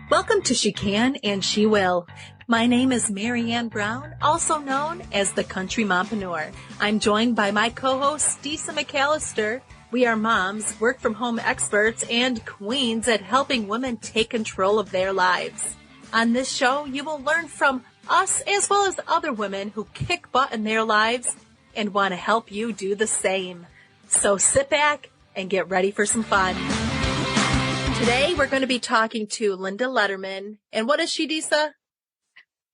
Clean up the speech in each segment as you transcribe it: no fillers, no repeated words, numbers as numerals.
Welcome to She Can and She Will. My name is Marianne Brown, also known as the Country Mompreneur. I'm joined by my co-host, Disa McAllister. We are moms, work-from-home experts, and queens at helping women take control of their lives. On this show, you will learn from us as well as other women who kick butt in their lives and want to help you do the same. So sit back and get ready for some fun. Today, we're going to be talking to Linda Lederman. And what is she, Disa?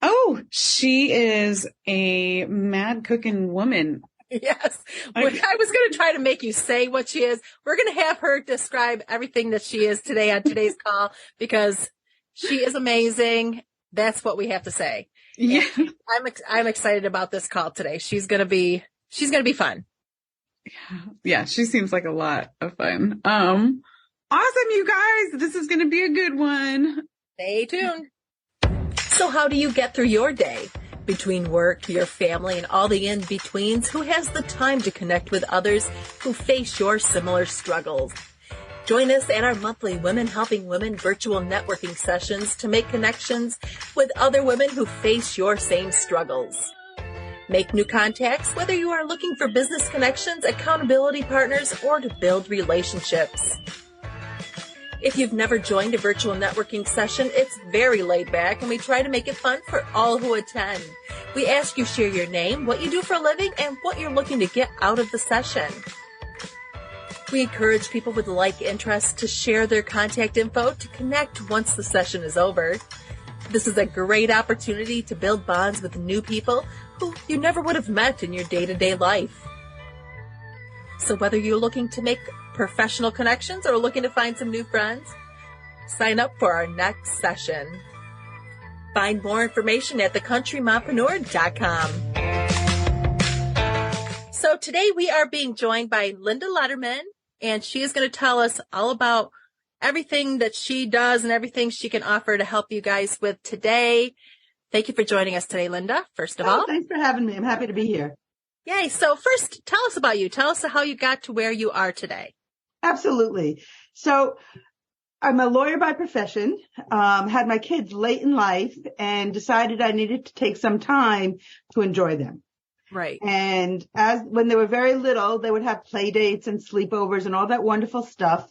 Oh, she is a mad cooking woman. Yes. I was going to try to make you say what she is. We're going to have her describe everything that she is today on today's call because she is amazing. That's what we have to say. Yeah. I'm excited about this call today. She's going to be fun. Yeah, she seems like a lot of fun. Awesome, you guys. This is going to be a good one. Stay tuned. So how do you get through your day? Between work, your family, and all the in-betweens, who has the time to connect with others who face your similar struggles? Join us at our monthly Women Helping Women virtual networking sessions to make connections with other women who face your same struggles. Make new contacts, whether you are looking for business connections, accountability partners, or to build relationships. If you've never joined a virtual networking session, it's very laid back and we try to make it fun for all who attend. We ask you share your name, what you do for a living, and what you're looking to get out of the session. We encourage people with like interests to share their contact info to connect once the session is over. This is a great opportunity to build bonds with new people who you never would have met in your day-to-day life. So whether you're looking to make professional connections or looking to find some new friends, sign up for our next session. Find more information at thecountrymompreneur.com. So today we are being joined by Linda Lederman, and she is going to tell us all about everything that she does and everything she can offer to help you guys with today. Thank you for joining us today, Linda, first of all. Thanks for having me. I'm happy to be here. Yay. So first, tell us about you. Tell us how you got to where you are today. Absolutely. So I'm a lawyer by profession, had my kids late in life and decided I needed to take some time to enjoy them. Right. And when they were very little, they would have play dates and sleepovers and all that wonderful stuff.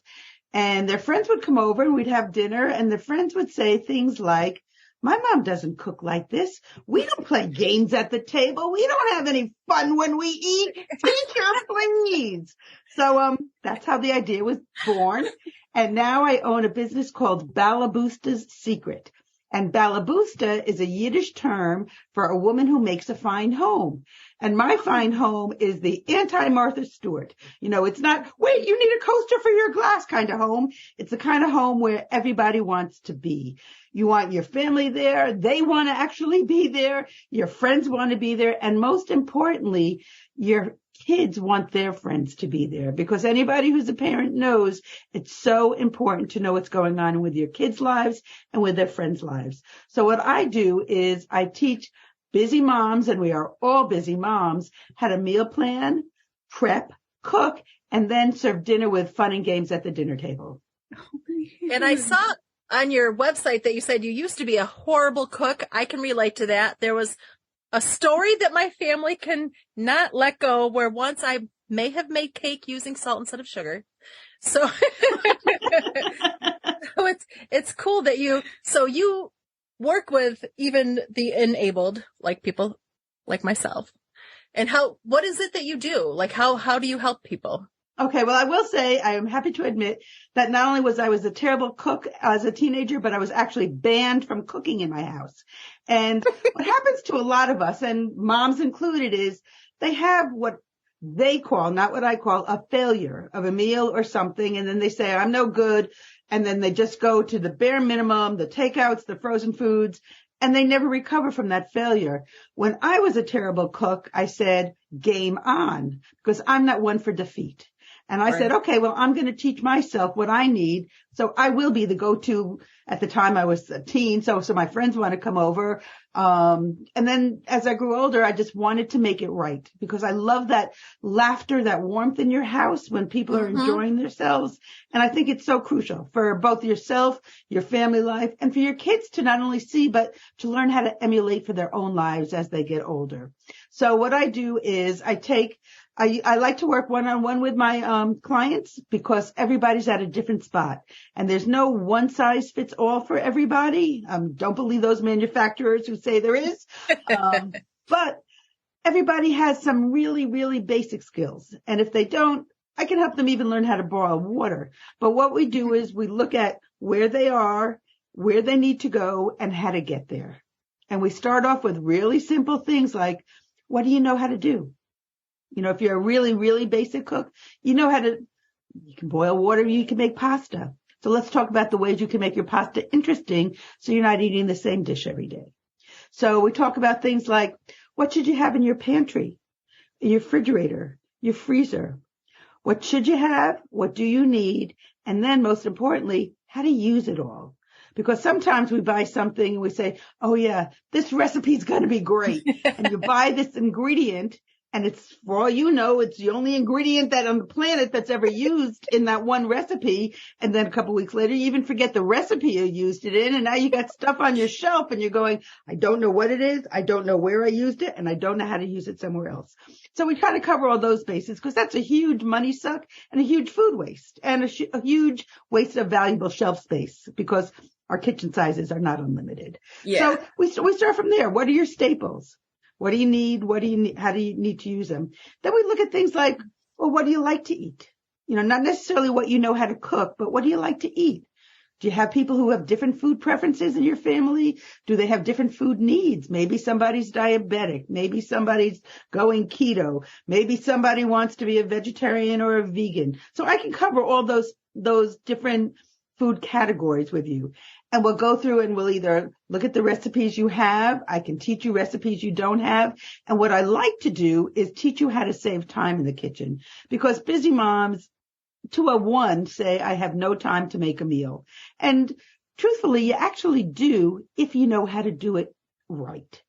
And their friends would come over and we'd have dinner and their friends would say things like, "My mom doesn't cook like this. We don't play games at the table. We don't have any fun when we eat. Teacher, please." So, that's how the idea was born. And now I own a business called Balaboosta's Secret. And Balaboosta is a Yiddish term for a woman who makes a fine home. And my fine home is the anti-Martha Stewart. You know, it's not, wait, you need a coaster for your glass kind of home. It's the kind of home where everybody wants to be. You want your family there. They want to actually be there. Your friends want to be there. And most importantly, your kids want their friends to be there, because anybody who's a parent knows it's so important to know what's going on with your kids' lives and with their friends' lives. So what I do is I teach busy moms, and we are all busy moms, how to meal plan, prep, cook, and then serve dinner with fun and games at the dinner table. And I saw on your website that you said you used to be a horrible cook. I can relate to that. There was a story that my family can not let go, where once I may have made cake using salt instead of sugar. So, it's cool that you work with even the enabled, like people like myself. And what is it that you do? Like how do you help people? Okay, well, I will say I am happy to admit that not only was I a terrible cook as a teenager, but I was actually banned from cooking in my house. And what happens to a lot of us, and moms included, is they have what they call, not what I call, a failure of a meal or something. And then they say, "I'm no good." And then they just go to the bare minimum, the takeouts, the frozen foods, and they never recover from that failure. When I was a terrible cook, I said, "Game on," because I'm not one for defeat. And I Right. said, okay, well, I'm going to teach myself what I need. So I will be the go-to. At the time I was a teen. So my friends want to come over. And then as I grew older, I just wanted to make it right because I love that laughter, that warmth in your house when people are enjoying themselves. And I think it's so crucial for both yourself, your family life, and for your kids to not only see, but to learn how to emulate for their own lives as they get older. So what I do is I like to work one-on-one with my clients because everybody's at a different spot and there's no one size fits all for everybody. Don't believe those manufacturers who say there is. But everybody has some really, really basic skills. And if they don't, I can help them even learn how to boil water. But what we do is we look at where they are, where they need to go, and how to get there. And we start off with really simple things like, what do you know how to do? You know, if you're a really, really basic cook, you can boil water, you can make pasta. So let's talk about the ways you can make your pasta interesting so you're not eating the same dish every day. So we talk about things like, what should you have in your pantry, in your refrigerator, your freezer? What should you have? What do you need? And then most importantly, how to use it all. Because sometimes we buy something and we say, oh yeah, this recipe is going to be great. And you buy this ingredient and it's, for all you know, it's the only ingredient that on the planet that's ever used in that one recipe. And then a couple weeks later, you even forget the recipe you used it in. And now you got stuff on your shelf and you're going, I don't know what it is. I don't know where I used it and I don't know how to use it somewhere else. So we try to cover all those bases because that's a huge money suck and a huge food waste and a huge waste of valuable shelf space because our kitchen sizes are not unlimited. Yeah. So we start from there. What are your staples? What do you need? How do you need to use them? Then we look at things like, well, what do you like to eat? You know, not necessarily what you know how to cook, but what do you like to eat? Do you have people who have different food preferences in your family? Do they have different food needs? Maybe somebody's diabetic. Maybe somebody's going keto. Maybe somebody wants to be a vegetarian or a vegan. So I can cover all those different food categories with you. And we'll go through and we'll either look at the recipes you have. I can teach you recipes you don't have. And what I like to do is teach you how to save time in the kitchen because busy moms to a one say, I have no time to make a meal. And truthfully, you actually do if you know how to do it right.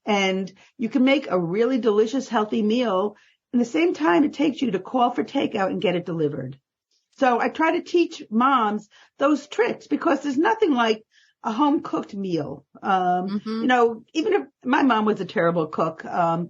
And you can make a really delicious, healthy meal in the same time it takes you to call for takeout and get it delivered. So I try to teach moms those tricks because there's nothing like a home cooked meal. You know, even if my mom was a terrible cook, but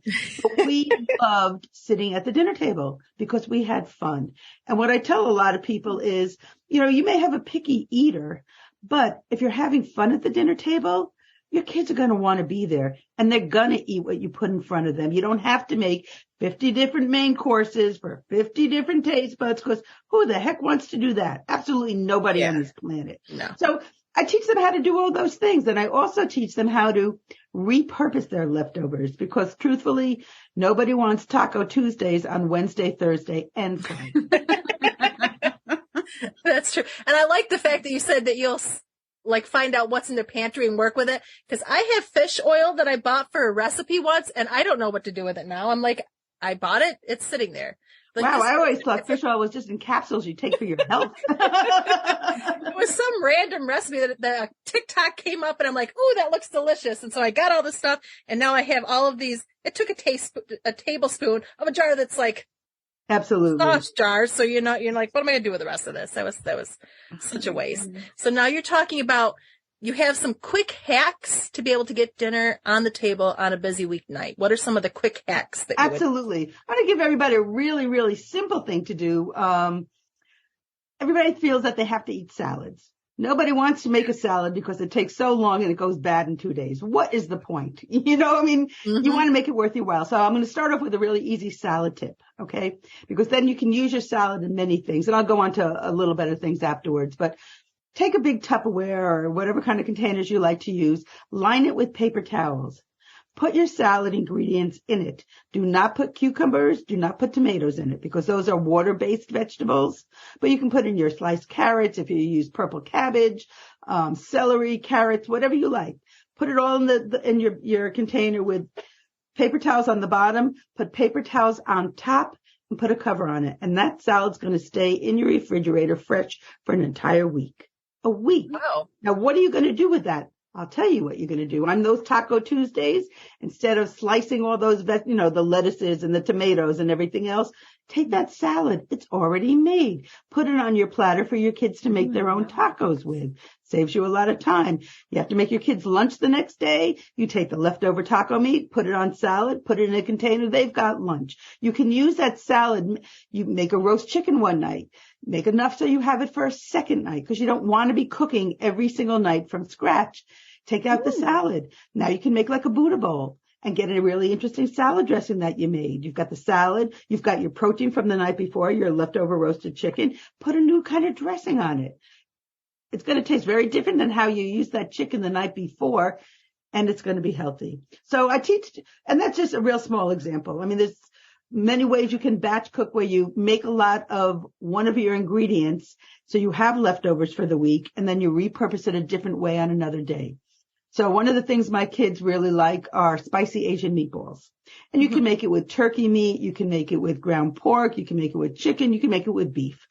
we loved sitting at the dinner table because we had fun. And what I tell a lot of people is, you know, you may have a picky eater, but if you're having fun at the dinner table, your kids are going to want to be there and they're going to eat what you put in front of them. You don't have to make 50 different main courses for 50 different taste buds because who the heck wants to do that? Absolutely nobody on this planet. No. So I teach them how to do all those things. And I also teach them how to repurpose their leftovers because truthfully, nobody wants Taco Tuesdays on Wednesday, Thursday, and Friday. That's true. And I like the fact that you said that you'll like find out what's in the pantry and work with it. Cause I have fish oil that I bought for a recipe once and I don't know what to do with it now. I'm like, I bought it. It's sitting there. Like wow. I always thought fish oil was just in capsules you take for your health. It was some random recipe that TikTok came up and I'm like, oh, that looks delicious. And so I got all this stuff and now I have all of these. It took a tablespoon of a jar that's like, absolutely sauce jars. So you're like, what am I going to do with the rest of this? That was such a waste. So now you're talking about, you have some quick hacks to be able to get dinner on the table on a busy weeknight. What are some of the quick hacks that you Absolutely. I want to give everybody a really, really simple thing to do. Everybody feels that they have to eat salads. Nobody wants to make a salad because it takes so long and it goes bad in 2 days. What is the point? You know, I mean, you want to make it worth your while. So I'm going to start off with a really easy salad tip. Okay. Because then you can use your salad in many things and I'll go on to a little bit of things afterwards, but take a big Tupperware or whatever kind of containers you like to use, line it with paper towels. Put your salad ingredients in it. Do not put cucumbers. Do not put tomatoes in it because those are water-based vegetables. But you can put in your sliced carrots if you use purple cabbage, celery, carrots, whatever you like. Put it all in your container with paper towels on the bottom. Put paper towels on top and put a cover on it. And that salad's going to stay in your refrigerator fresh for an entire week. A week. Wow. Now, what are you going to do with that? I'll tell you what you're going to do. On those Taco Tuesdays, instead of slicing all those, the lettuces and the tomatoes and everything else, take that salad. It's already made. Put it on your platter for your kids to make their own tacos with. Saves you a lot of time. You have to make your kids lunch the next day. You take the leftover taco meat, put it on salad, put it in a container. They've got lunch. You can use that salad. You make a roast chicken one night. Make enough so you have it for a second night, because you don't want to be cooking every single night from scratch. Take out the salad. Now you can make like a Buddha bowl and get a really interesting salad dressing that you made. You've got the salad. You've got your protein from the night before, your leftover roasted chicken. Put a new kind of dressing on it. It's going to taste very different than how you used that chicken the night before, and it's going to be healthy. So I teach, and that's just a real small example. I mean, there's many ways you can batch cook where you make a lot of one of your ingredients so you have leftovers for the week, and then you repurpose it a different way on another day. So one of the things my kids really like are spicy Asian meatballs. And you can make it with turkey meat, you can make it with ground pork, you can make it with chicken, you can make it with beef.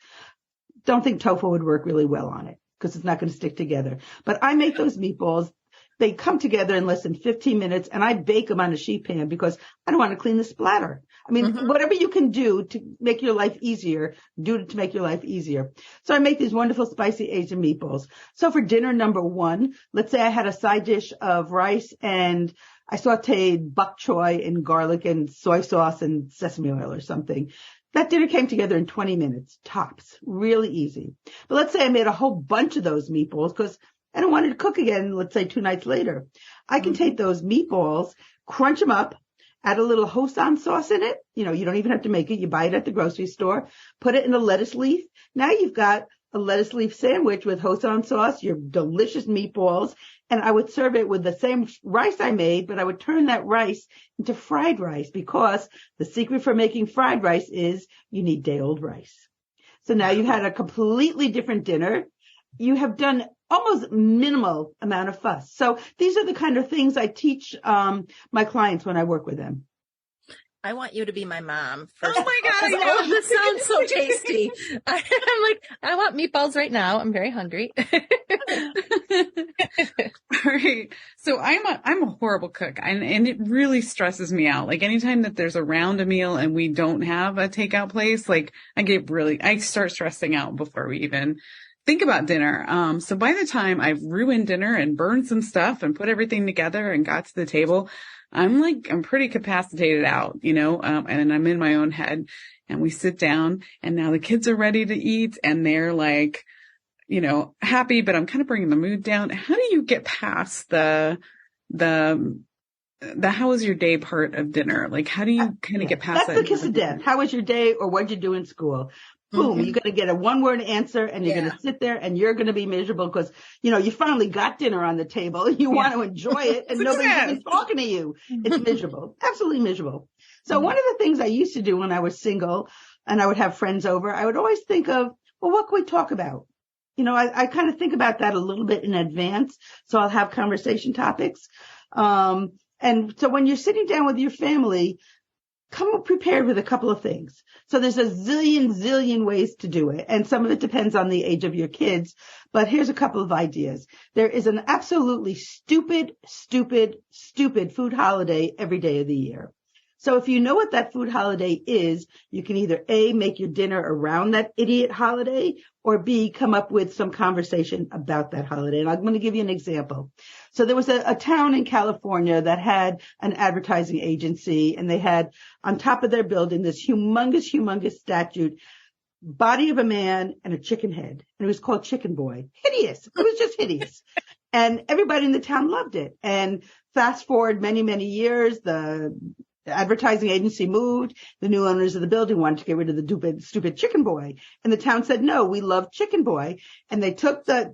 Don't think tofu would work really well on it because it's not going to stick together. But I make those meatballs. They come together in less than 15 minutes, and I bake them on a sheet pan because I don't want to clean the splatter. I mean, whatever you can do to make your life easier, do it to make your life easier. So I make these wonderful spicy Asian meatballs. So for dinner number one, let's say I had a side dish of rice and I sauteed bok choy in garlic and soy sauce and sesame oil or something. That dinner came together in 20 minutes, tops, really easy. But let's say I made a whole bunch of those meatballs because I don't want it to cook again, let's say 2 nights later. I can take those meatballs, crunch them up, add a little Hoisin sauce in it. You don't even have to make it. You buy it at the grocery store. Put it in a lettuce leaf. Now you've got a lettuce leaf sandwich with Hoisin sauce, your delicious meatballs. And I would serve it with the same rice I made, but I would turn that rice into fried rice because the secret for making fried rice is you need day-old rice. So now you had a completely different dinner. You have done almost minimal amount of fuss. So these are the kind of things I teach my clients when I work with them. I want you to be my mom. Oh my God, I know. All of this sounds so tasty. I'm like, I want meatballs right now. I'm very hungry. All right. So I'm a horrible cook, and it really stresses me out. Like anytime that there's around a meal and we don't have a takeout place, like I start stressing out before we even think about dinner. So by the time I've ruined dinner and burned some stuff and put everything together and got to the table, I'm pretty capacitated out, and I'm in my own head, and we sit down and now the kids are ready to eat and they're like, happy, but I'm kind of bringing the mood down. How do you get past the how was your day part of dinner? Like, how do you kind of get past that? That's the kiss of death. How was your day, or what'd you do in school? Boom, you're going to get a one-word answer, and you're going to sit there and you're going to be miserable because, you finally got dinner on the table. You want to enjoy it and nobody's even talking to you. It's miserable, absolutely miserable. So one of the things I used to do when I was single and I would have friends over, I would always think of, well, what can we talk about? I kind of think about that a little bit in advance. So I'll have conversation topics. And so when you're sitting down with your family, come prepared with a couple of things. So there's a zillion ways to do it. And some of it depends on the age of your kids. But here's a couple of ideas. There is an absolutely stupid food holiday every day of the year. So if you know what that food holiday is, you can either A, make your dinner around that idiot holiday, or B, come up with some conversation about that holiday. And I'm going to give you an example. So there was a town in California that had an advertising agency, and they had on top of their building this humongous statue, body of a man and a chicken head. And it was called Chicken Boy. Hideous. It was just hideous. And everybody in the town loved it. And fast forward many years, the advertising agency moved. The new owners of the building wanted to get rid of the stupid Chicken Boy. And the town said, no, we love Chicken Boy. And they took the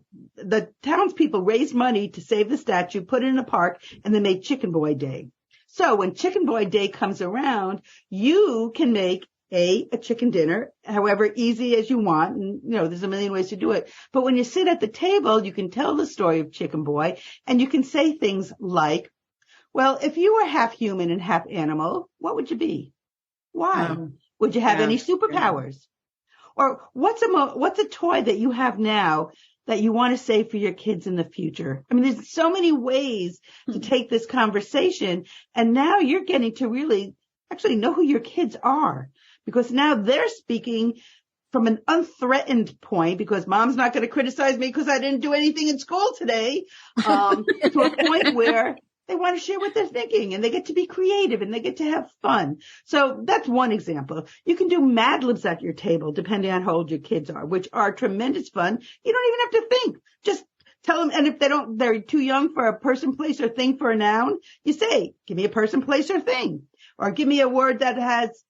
townspeople raised money to save the statue, put it in a park, and they made Chicken Boy Day. So when Chicken Boy Day comes around, you can make a chicken dinner, however easy as you want. And, there's a million ways to do it. But when you sit at the table, you can tell the story of Chicken Boy, and you can say things like, well, if you were half human and half animal, what would you be? Why? Would you have Yeah. any superpowers? Or what's a toy that you have now that you want to save for your kids in the future? I mean, there's so many ways to take this conversation. And now you're getting to really actually know who your kids are, because now they're speaking from an unthreatened point, because mom's not going to criticize me because I didn't do anything in school today, to a point where they want to share what they're thinking, and they get to be creative, and they get to have fun. So that's one example. You can do Mad Libs at your table, depending on how old your kids are, which are tremendous fun. You don't even have to think. Just tell them. And if they're too young for a person, place, or thing for a noun, you say, give me a person, place, or thing, or give me a word that has,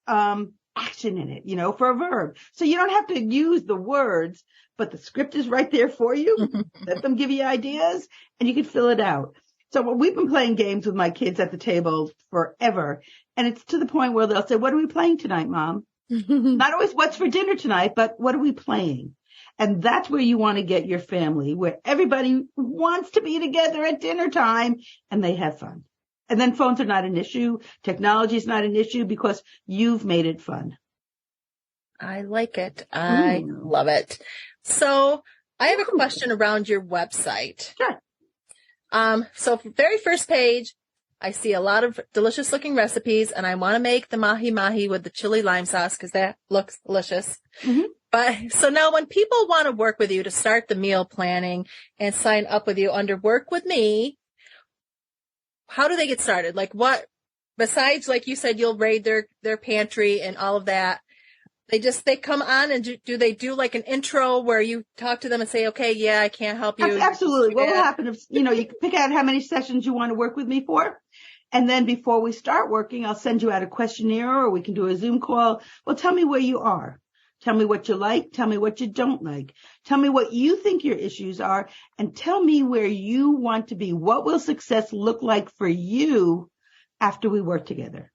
action in it, for a verb. So you don't have to use the words, but the script is right there for you. Let them give you ideas, and you can fill it out. So we've been playing games with my kids at the table forever. And it's to the point where they'll say, what are we playing tonight, Mom? Not always what's for dinner tonight, but what are we playing? And that's where you want to get your family, where everybody wants to be together at dinner time and they have fun. And then phones are not an issue. Technology is not an issue because you've made it fun. I like it. I love it. So I have a question around your website. Sure. So very first page, I see a lot of delicious looking recipes, and I want to make the mahi mahi with the chili lime sauce because that looks delicious. Mm-hmm. But so now when people want to work with you to start the meal planning and sign up with you under Work With Me, how do they get started? Like what, besides, like you said, you'll raid their pantry and all of that. They come on and do they do like an intro where you talk to them and say, okay, yeah, I can't help you. Absolutely. What will happen if, you can pick out how many sessions you want to work with me for. And then before we start working, I'll send you out a questionnaire, or we can do a Zoom call. Well, tell me where you are. Tell me what you like. Tell me what you don't like. Tell me what you think your issues are, and tell me where you want to be. What will success look like for you after we work together?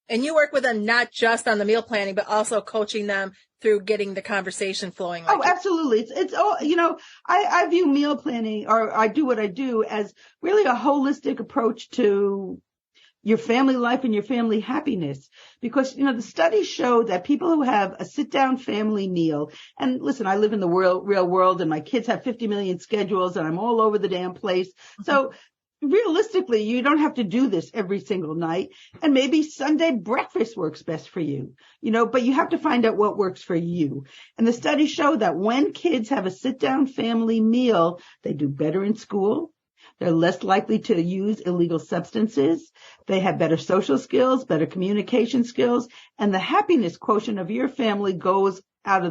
And you work with them not just on the meal planning, but also coaching them through getting the conversation flowing. Oh, absolutely. It's all, I view meal planning, or I do what I do, as really a holistic approach to your family life and your family happiness. Because, the studies show that people who have a sit-down family meal, and listen, I live in the real world, and my kids have 50 million schedules, and I'm all over the damn place. So realistically, you don't have to do this every single night. And maybe Sunday breakfast works best for you, but you have to find out what works for you. And the studies show that when kids have a sit-down family meal, they do better in school. They're less likely to use illegal substances. They have better social skills, better communication skills, and the happiness quotient of your family goes off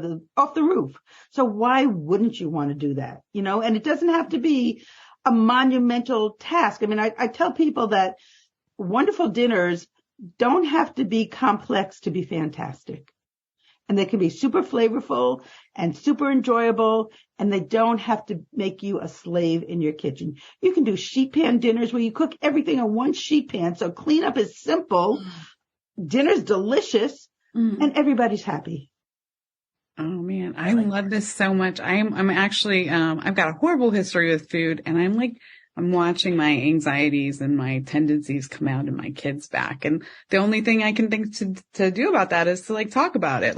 the roof. So why wouldn't you want to do that? And it doesn't have to be a monumental task. I mean, I tell people that wonderful dinners don't have to be complex to be fantastic. And they can be super flavorful and super enjoyable, and they don't have to make you a slave in your kitchen. You can do sheet pan dinners where you cook everything on one sheet pan. So cleanup is simple, dinner's delicious, and everybody's happy. Oh man, I love this so much. I'm actually, I've got a horrible history with food, and I'm watching my anxieties and my tendencies come out in my kids back. And the only thing I can think to do about that is to talk about it.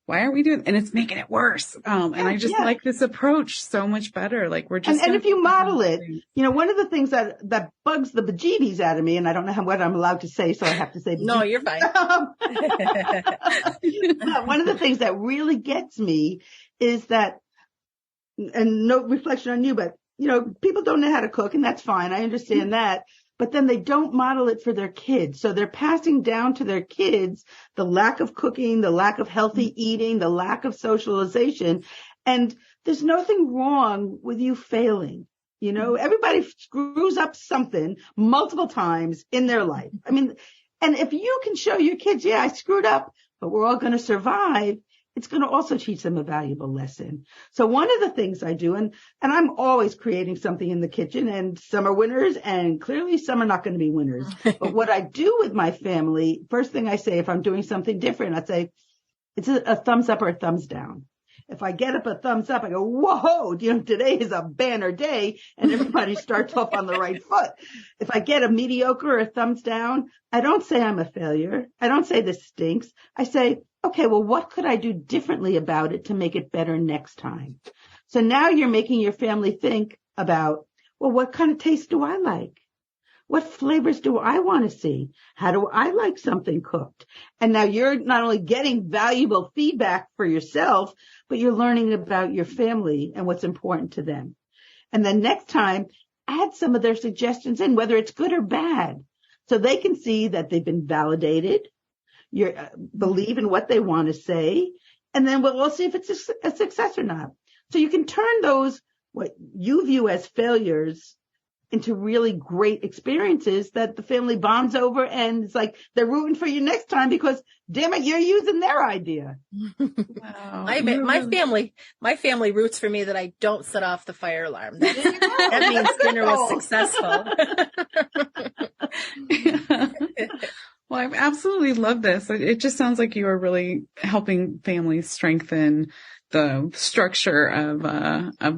Why aren't we doing, and it's making it worse. And I just like this approach so much better. We're just, and if you model it, one of the things that bugs the bejeebies out of me, and I don't know what I'm allowed to say, so I have to say, no, you're fine. One of the things that really gets me is that, and no reflection on you, but people don't know how to cook, and that's fine. I understand that. But then they don't model it for their kids. So they're passing down to their kids the lack of cooking, the lack of healthy eating, the lack of socialization. And there's nothing wrong with you failing. Everybody screws up something multiple times in their life. I mean, and if you can show your kids, yeah, I screwed up, but we're all going to survive, it's going to also teach them a valuable lesson. So one of the things I do, and I'm always creating something in the kitchen, and some are winners, and clearly some are not going to be winners. But what I do with my family, first thing I say, if I'm doing something different, I'd say it's a thumbs up or a thumbs down. If I get up a thumbs up, I go, whoa, today is a banner day, and everybody starts off on the right foot. If I get a mediocre or a thumbs down, I don't say I'm a failure. I don't say this stinks. I say, okay, well, what could I do differently about it to make it better next time? So now you're making your family think about, well, what kind of taste do I like? What flavors do I want to see? How do I like something cooked? And now you're not only getting valuable feedback for yourself, but you're learning about your family and what's important to them. And then next time, add some of their suggestions in, whether it's good or bad, so they can see that they've been validated. You believe in what they want to say, and then we'll see if it's a success or not. So you can turn those, what you view as failures, into really great experiences that the family bonds over, and it's like they're rooting for you next time because, damn it, you're using their idea. Wow. My family roots for me that I don't set off the fire alarm. That means dinner was successful. Well, I absolutely love this. It just sounds like you are really helping families strengthen the structure of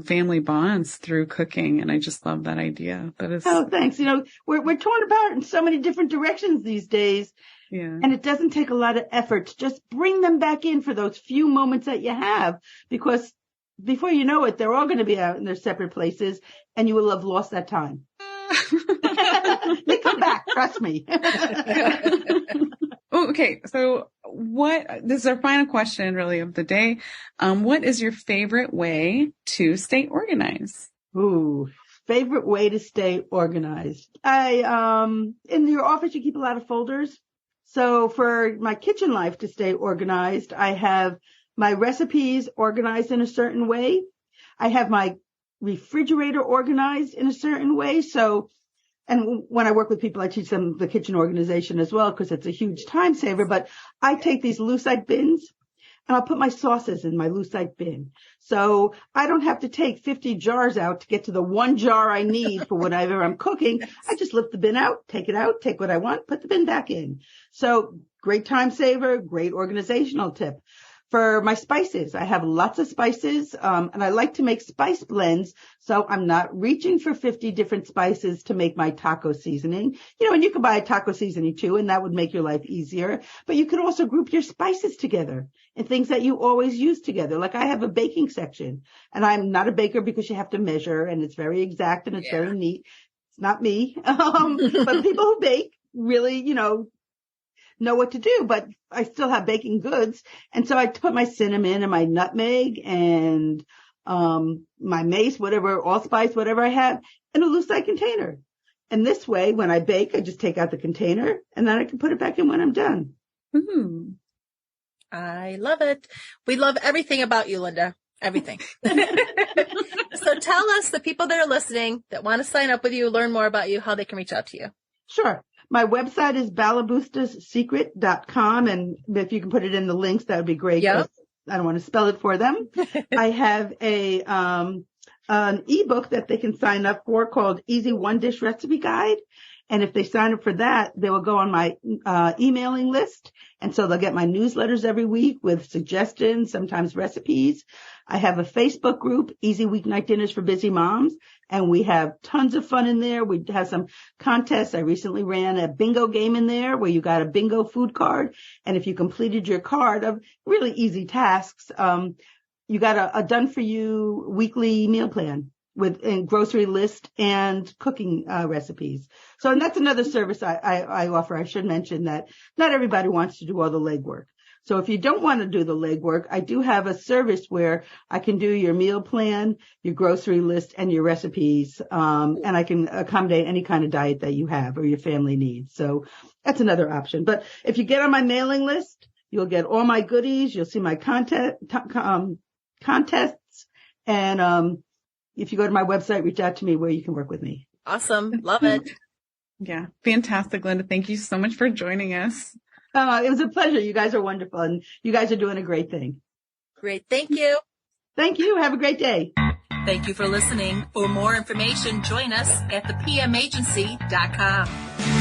family bonds through cooking. And I just love that idea. That is. Oh, thanks. We're torn apart in so many different directions these days. Yeah. And it doesn't take a lot of effort to just bring them back in for those few moments that you have, because before you know it, they're all going to be out in their separate places and you will have lost that time. They come back, trust me. Okay, so this is our final question really of the day. What is your favorite way to stay organized? Ooh, favorite way to stay organized. In your office, you keep a lot of folders. So for my kitchen life to stay organized, I have my recipes organized in a certain way. I have my refrigerator organized in a certain way. And when I work with people, I teach them the kitchen organization as well, because it's a huge time saver. But I take these lucite bins and I'll put my sauces in my lucite bin. So I don't have to take 50 jars out to get to the one jar I need for whatever I'm cooking. I just lift the bin out, take what I want, put the bin back in. So great time saver, great organizational tip. For my spices, I have lots of spices, and I like to make spice blends, so I'm not reaching for 50 different spices to make my taco seasoning. And you can buy a taco seasoning too, and that would make your life easier. But you could also group your spices together and things that you always use together. Like I have a baking section, and I'm not a baker because you have to measure, and it's very exact and it's very neat. It's not me. But people who bake really, know what to do, but I still have baking goods. And so I put my cinnamon and my nutmeg and my mace, whatever, allspice, whatever I have, in a lucite container. And this way, when I bake, I just take out the container and then I can put it back in when I'm done. Ooh. I love it. We love everything about you, Linda. Everything. So tell us, the people that are listening that want to sign up with you, learn more about you, how they can reach out to you. Sure. My website is balaboostasecret.com, and if you can put it in the links, that would be great. Yep. I don't want to spell it for them. I have an ebook that they can sign up for called Easy One Dish Recipe Guide. And if they sign up for that, they will go on my emailing list. And so they'll get my newsletters every week with suggestions, sometimes recipes. I have a Facebook group, Easy Weeknight Dinners for Busy Moms, and we have tons of fun in there. We have some contests. I recently ran a bingo game in there where you got a bingo food card. And if you completed your card of really easy tasks, you got a done-for-you weekly meal plan with a grocery list and cooking recipes. So, and that's another service I offer. I should mention that not everybody wants to do all the legwork. So if you don't want to do the legwork, I do have a service where I can do your meal plan, your grocery list, and your recipes. And I can accommodate any kind of diet that you have or your family needs. So that's another option. But if you get on my mailing list, you'll get all my goodies. You'll see my contests. And if you go to my website, reach out to me where you can work with me. Awesome. Love it. Yeah. Fantastic, Linda. Thank you so much for joining us. It was a pleasure. You guys are wonderful, and you guys are doing a great thing. Great. Thank you. Thank you. Have a great day. Thank you for listening. For more information, join us at thepmagency.com.